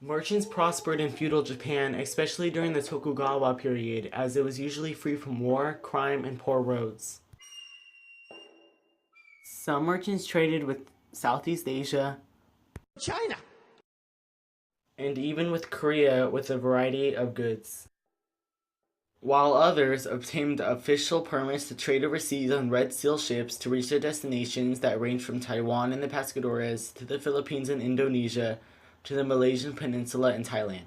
Merchants prospered in feudal Japan, especially during the Tokugawa period, as it was usually free from war, crime, and poor roads. Some merchants traded with Southeast Asia, China, and even with Korea with a variety of goods, while others obtained official permits to trade overseas on Red Seal ships to reach their destinations that ranged from Taiwan and the Pescadores to the Philippines and Indonesia to the Malaysian Peninsula and Thailand.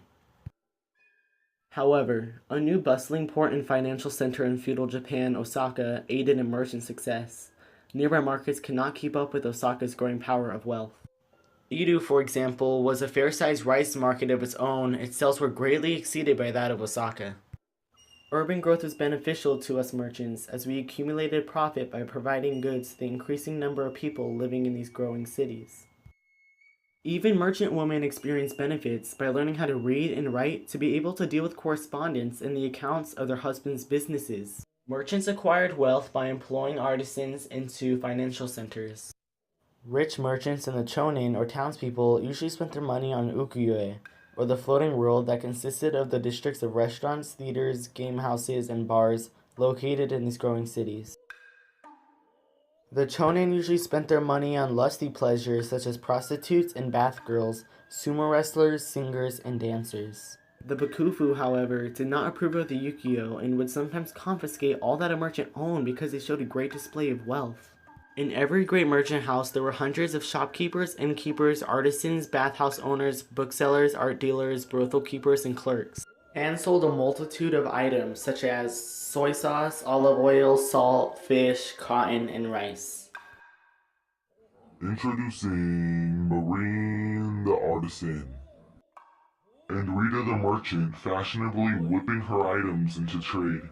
However, a new bustling port and financial center in feudal Japan, Osaka, aided in merchant success. Nearby markets could not keep up with Osaka's growing power of wealth. Edo, for example, was a fair-sized rice market of its own. Its sales were greatly exceeded by that of Osaka. Urban growth was beneficial to us merchants, as we accumulated profit by providing goods to the increasing number of people living in these growing cities. Even merchant women experienced benefits by learning how to read and write to be able to deal with correspondence and the accounts of their husbands' businesses. Merchants acquired wealth by employing artisans into financial centers. Rich merchants in the chonin or townspeople usually spent their money on ukiyo-e, or the floating world that consisted of the districts of restaurants, theaters, game houses, and bars located in these growing cities. The chonin usually spent their money on lusty pleasures such as prostitutes and bath girls, sumo wrestlers, singers, and dancers. The bakufu, however, did not approve of the ukiyo and would sometimes confiscate all that a merchant owned because they showed a great display of wealth. In every great merchant house, there were hundreds of shopkeepers, innkeepers, artisans, bathhouse owners, booksellers, art dealers, brothel keepers, and clerks, and sold a multitude of items such as soy sauce, olive oil, salt, fish, cotton, and rice. Introducing Marine the Artisan, and Rita the Merchant fashionably whipping her items into trade.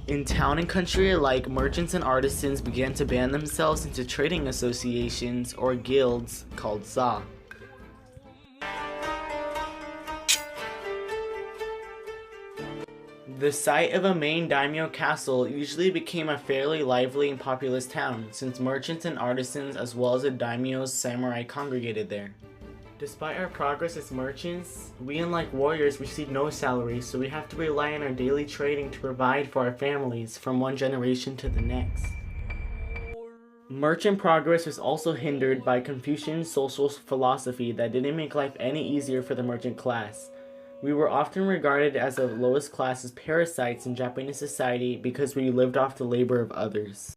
In town and country alike, merchants and artisans began to band themselves into trading associations or guilds called za. The site of a main daimyo castle usually became a fairly lively and populous town, since merchants and artisans as well as the daimyo's samurai congregated there. Despite our progress as merchants, we unlike warriors receive no salary, so we have to rely on our daily trading to provide for our families from one generation to the next. Merchant progress was also hindered by Confucian social philosophy that didn't make life any easier for the merchant class. We were often regarded as the lowest class as parasites in Japanese society because we lived off the labor of others.